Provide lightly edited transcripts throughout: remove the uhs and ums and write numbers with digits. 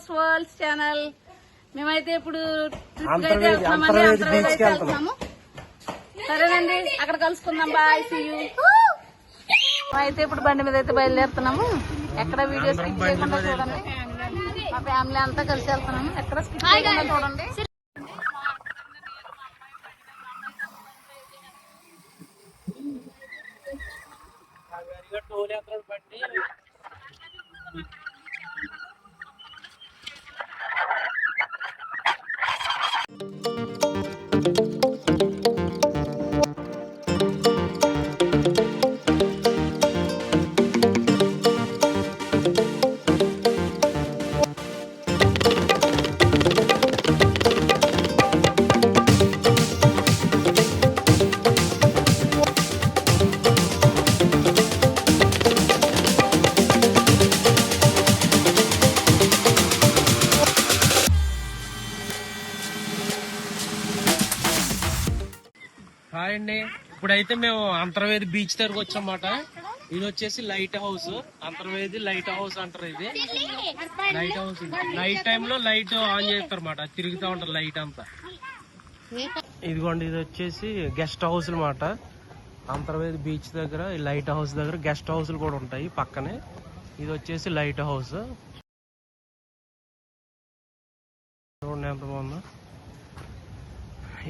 Famous world's channel. మేమైతే ఇప్పుడు trip అయితే వెళ్తున్నాము. సరేనండి, అక్కడ కలుసుకుందాం. Bye, see you. అయితే ఇప్పుడు బండి మీద అయితే బయలుదేరుతున్నాము. ఎక్కడ వీడియో స్కిప్ చేయకుండా చూడండి. మా ఫ్యామిలీ అంతా కలిసి వెళ్తున్నాము. ఎక్కడ స్కిప్ చేయకుండా చూడండి. హాయ్ అండి, ఇప్పుడైతే మేము అంతర్వేది బీచ్ దగ్గరకు వచ్చామన్నమాట. ఇది వచ్చేసి light house. Antarvedi light house అంటారు. ఇది లైట్ హౌస్. నైట్ టైమ్ లో లైట్ ఆన్ చేస్తారు అన్నమాట, తిరుగుతూ ఉంటారు లైట్ అంతా. ఇదిగోండి, ఇది వచ్చేసి గెస్ట్ హౌస్ అన్నమాట. అంతర్వేది బీచ్ దగ్గర ఈ లైట్ హౌస్ దగ్గర గెస్ట్ హౌస్లు కూడా ఉంటాయి పక్కనే. ఇది వచ్చేసి లైట్ హౌస్. చూడండి ఎంత బాగుందో.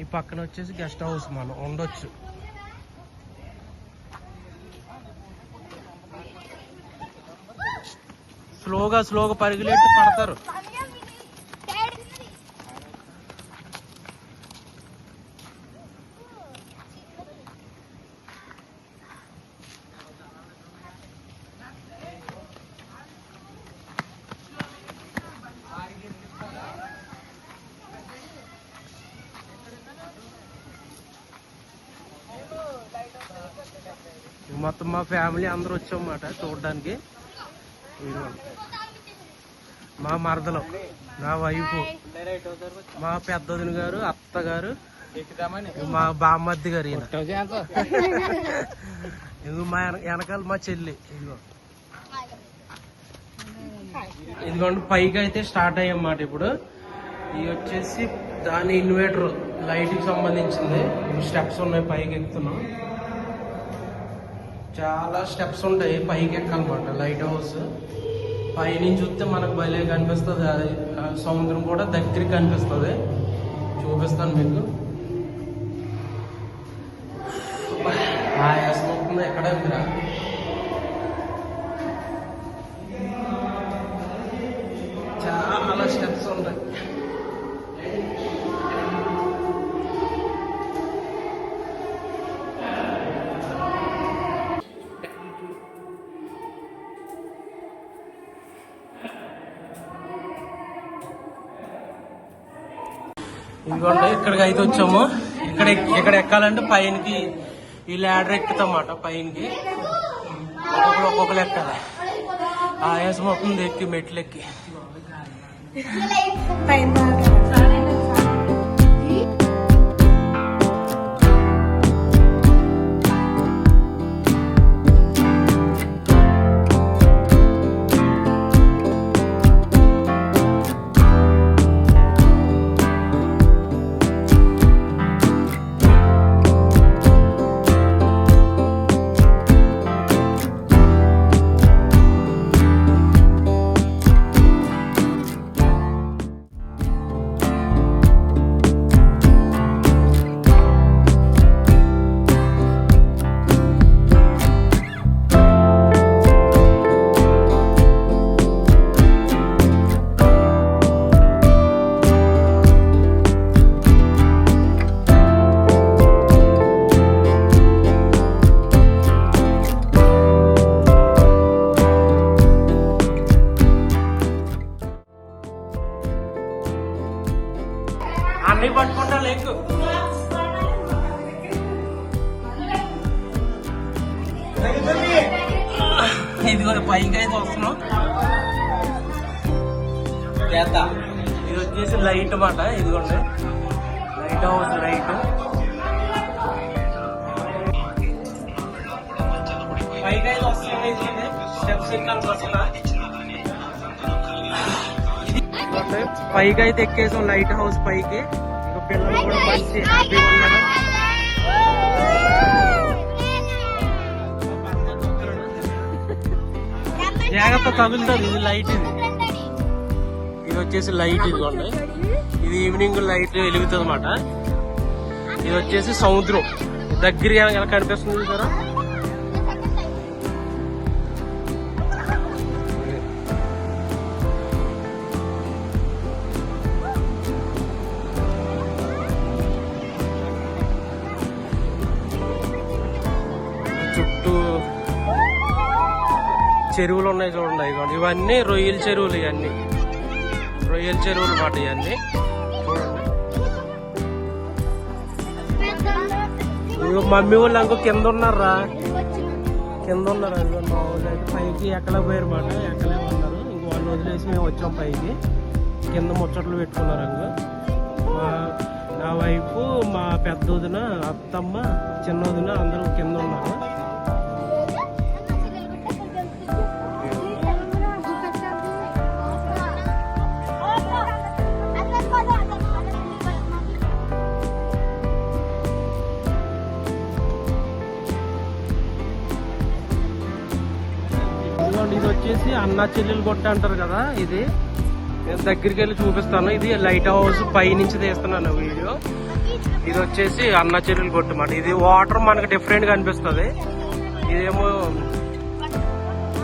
ఈ పక్కన వచ్చేసి గెస్ట్ హౌస్ మనం ఉండొచ్చు. స్లోగా పరిగెలెట్టి పడతారు. మొత్తం మా ఫ్యామిలీ అందరూ వచ్చామన్నమాట చూడడానికి. మా మరదలు, నా వైఫ్, మా పెద్దదిన గారు, అత్తగారు, మా బామ్మద్ది గారు, ఇదిగో మా వెనకాల మా చెల్లి. ఇదిగోండి పైకి అయితే స్టార్ట్ అయ్యన్నమాట. ఇప్పుడు ఇవి వచ్చేసి దాని ఇన్వర్టర్ లైట్ కి సంబంధించింది. స్టెప్స్ ఉన్నాయి, పైకి ఎక్కుతున్నాం. చాలా స్టెప్స్ ఉంటాయి, పైకి ఎక్కాలన్నమాట. లైట్ హౌస్ పైనుంచి చూస్తే మనకు భలే కనిపిస్తుంది. అది సముద్రం కూడా దగ్గరికి కనిపిస్తుంది. చూపిస్తాను మీకు. ఆయాసం అవుతుంది ఎక్కడ ఉందిరా. చాలా స్టెప్స్ ఉంటాయి. ఇదిగోండి ఇక్కడికి అయితే వచ్చాము. ఇక్కడ ఎక్కాలంటే పైనకి ఈ ల్యాడర్ ఎక్కుతామాట. పైనకి ఒక్కొక్కరు ఎక్కాలి. ఆయాసం అవుతుంది ఎక్కి మెట్లు ఎక్కి. అన్ని పట్టుకుంటా లేకు. ఇదిగో పైకి అయితే వస్తున్నాం. ఇది వచ్చేసి లైట్ అన్నమాట. ఇదిగోండి లైట్ హౌస్. లైట్ పైకి అయితే వస్తున్నాం. స్టెప్స్ ఎక్కాల్సి వస్తున్నా. చూడండి పైకి అయితే ఎక్కేసాం లైట్ హౌస్ పైకి. ఇంకా పిల్లలు కూడా మంచి హ్యాపీగా ఉన్నారు. జాగ్రత్త తగులుతుంది. ఇది లైట్, ఇది వచ్చేసి లైట్. ఇదిగోండి ఇది ఈవినింగ్ లైట్ వెలుగుతుంది అన్నమాట. ఇది వచ్చేసి సముద్రం దగ్గర ఎలా కనిపిస్తుంది చూసారా. చుట్టూ చెరువులు ఉన్నాయి చూడండి. ఇదిగోండి ఇవన్నీ రొయ్యల చెరువులు, ఇవన్నీ రొయ్యల చెరువులు మాట. ఇవన్నీ చూడండి. మమ్మీ వాళ్ళు ఇంకో కింద ఉన్నారా, కింద ఉన్నారు. అది మా వాళ్ళు అయితే పైకి ఎక్కలేకపోయారు మాట, ఎక్కలేమన్నారు. ఇంక వాళ్ళు వదిలేసి మేము వచ్చాం పైకి. కింద ముచ్చట్లు పెట్టుకున్నారు. ఇంకో నా వైపు మా పెద్ద వదిన, అత్తమ్మ, చిన్న వదిన అందరూ కింద ఉన్నారు. ఇది వచ్చేసి అన్నా చెల్లెలు కొట్ట అంటారు కదా. ఇది నేను దగ్గరికి వెళ్ళి చూపిస్తాను. ఇది లైట్ హౌస్ పై నుంచి తీస్తున్నాను వీడియో. ఇది వచ్చేసి అన్నా చెల్లెలు కొట్టు మాట. ఇది వాటర్ మనకు డిఫరెంట్ గా అనిపిస్తుంది. ఇదేమో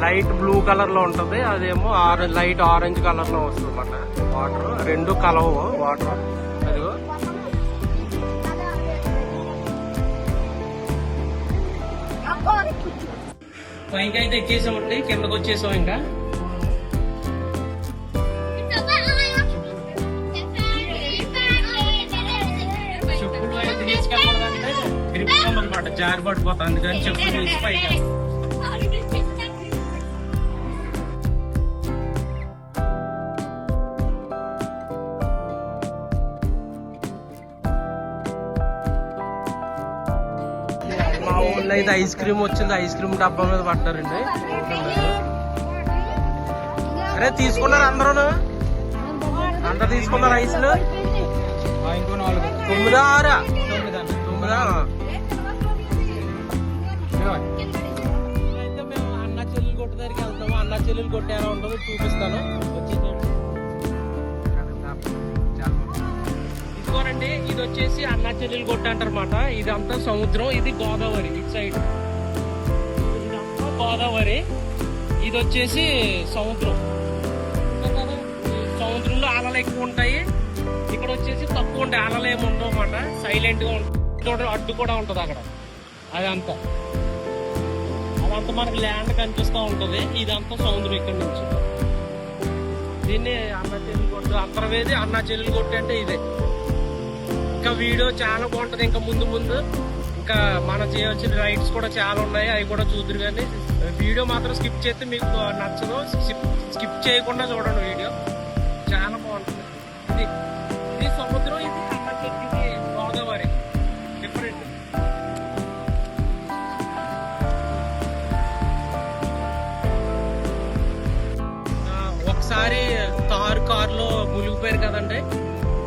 లైట్ బ్లూ కలర్ లో ఉంటది, అదేమో లైట్ ఆరెంజ్ కలర్ లో వస్తుంది అన్నమాట. వాటర్ రెండు కలవు వాటర్. అదిగో పైకి అయితే ఎక్కేసామండి, కిందకు వచ్చేసాం. ఇంకా చెప్పులు అయితే తీసుకెళ్ళాలంటే గ్రిప్ అనమాట, జారి పడిపోతాం. అందుకని చెప్పులు తీసి పైకి. మా ఊళ్ళో అయితే ఐస్ క్రీమ్ వచ్చింది, ఐస్ క్రీమ్ డబ్బా మీద పడ్డారండి. అరే తీసుకున్నారు అందరూ, అందరు తీసుకున్నారు ఐస్లు. 9, 6, 9. అయితే మేము అన్నా చెల్లెలు కొట్టు దగ్గరికి వెళ్తాము. అన్నా చెల్లెలు కొట్టు ఎలా ఉంటుందో చూపిస్తాను. ఇదిగోనండి, ఇది వచ్చేసి అన్నా చెల్లెలు కొట్టు అంటారన్నమాట. ఇదంతా సముద్రం, ఇది గోదావరి ఇటు సైడ్. ఇదంతా గోదావరి, ఇది వచ్చేసి సముద్రం. సముద్రంలో అలలు ఎక్కువ ఉంటాయి, ఇక్కడ వచ్చేసి తక్కువ ఉంటాయి. అలలు ఏమి ఉండవు అన్నమాట, సైలెంట్ గా ఉంటుంది. అడ్డు కూడా ఉంటది అక్కడ. అదంతా మనకి ల్యాండ్ కనిపిస్తూ ఉంటది. ఇదంతా సముద్రం ఇక్కడ నుంచి. దీన్ని అన్నా చెల్లెలు కొట్టు, అంతర్వేది అన్నా చెల్లెలు కొట్టు అంటే ఇదే. ఇంకా వీడియో చాలా బాగుంటది. ఇంకా ముందు ఇంకా మనం చేయవలసిన రైడ్స్ కూడా చాలా ఉన్నాయి, అవి కూడా చూద్దరు. కానీ వీడియో మాత్రం స్కిప్ చేస్తే మీకు నచ్చదు. స్కిప్ చేయకుండా చూడండి, వీడియో చాలా బాగుంటుంది. ఇది సముద్రం, ఇది అన్నా చెట్టు, ఇది గోదావరి. డిఫరెంట్. ఒకసారి కారులో మునిగిపోయారు కదండి,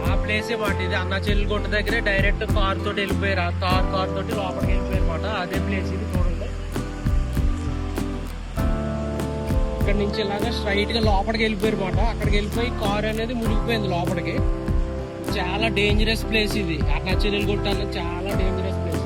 ఆ ప్లేసే మాట. ఇది అన్నా చెల్లెలు గుట్ట దగ్గరే డైరెక్ట్ కార్ తోటి వెళ్ళిపోయారు. ఆ కార్ తోటి లోపలికి వెళ్ళిపోయారు మాట. అదే ప్లేస్ ఇది చూడండి. ఇక్కడ నుంచి ఇలాగా స్ట్రైట్ గా లోపలికి వెళ్ళిపోయారు మాట. అక్కడికి వెళ్ళిపోయి కార్ అనేది మునిగిపోయింది లోపలికి. చాలా డేంజరస్ ప్లేస్ ఇది. అన్నా చెల్లెలు గుట్ట అనేది చాలా డేంజరస్ ప్లేస్.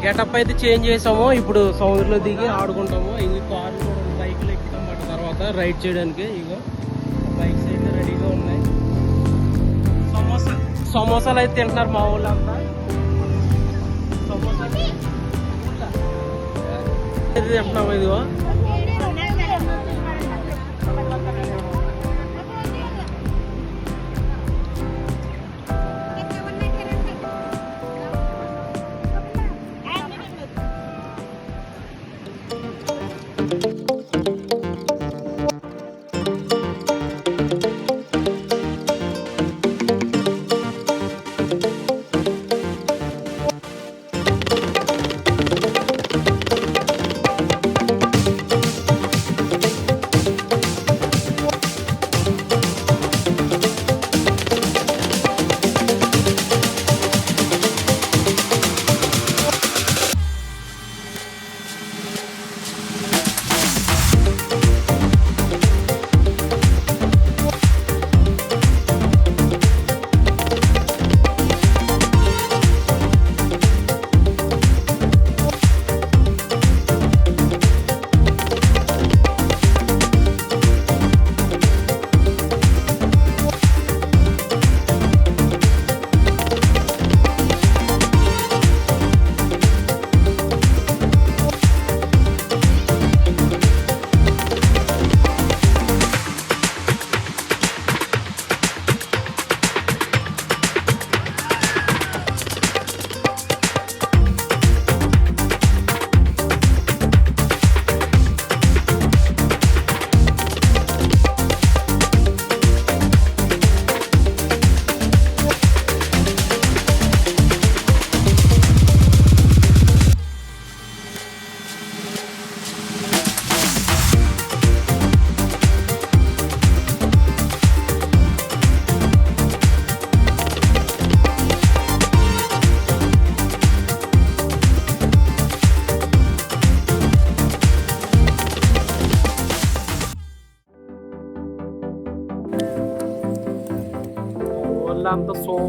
గెటప్ అయితే చేంజ్ చేసాము. ఇప్పుడు సముద్రంలో దిగి ఆడుకుంటాము. ఇది కారు కూడా బైక్లు ఎక్కుతాం మాట తర్వాత రైడ్ చేయడానికి. ఇగో బైక్స్ అయితే రెడీగా ఉన్నాయి. సమోసాలు అయితే తింటున్నారు మా ఊళ్ళంతా. సమోసాలు తింటున్నాము. ఇదిగో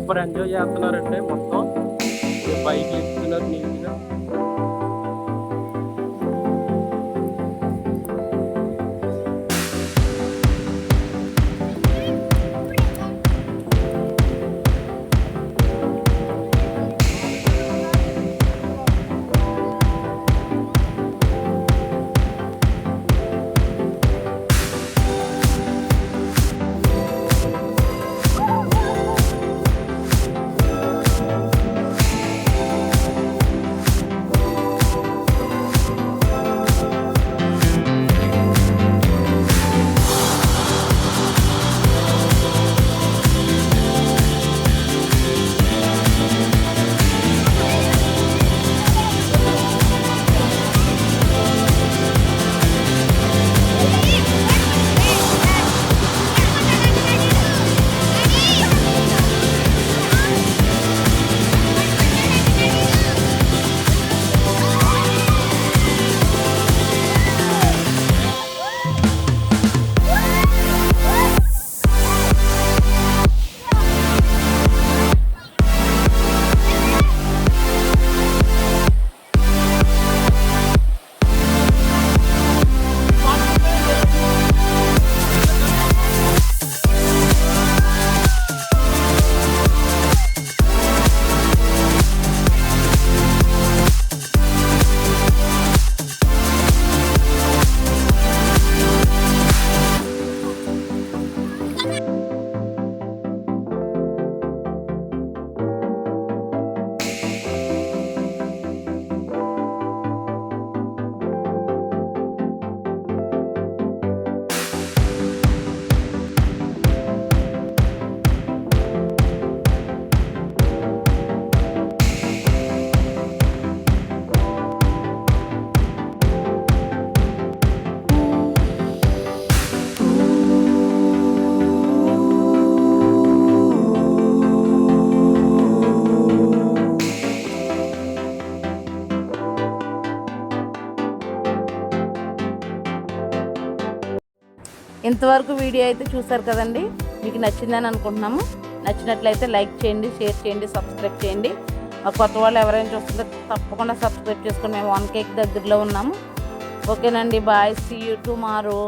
సూపర్ ఎంజాయ్ చేస్తున్నారండి. మొత్తం బైక్ ఎక్కుతున్నారు నీట్గా. ఇంతవరకు వీడియో అయితే చూసారు కదండి. మీకు నచ్చిందని అనుకుంటున్నాము. నచ్చినట్లయితే లైక్ చేయండి, షేర్ చేయండి, సబ్స్క్రైబ్ చేయండి. కొత్త వాళ్ళు ఎవరైనా చూస్తుంటే తప్పకుండా సబ్స్క్రైబ్ చేసుకొని మేము 1K దగ్గరలో ఉన్నాము. ఓకేనండి, బాయ్, సీ యూ టుమారో.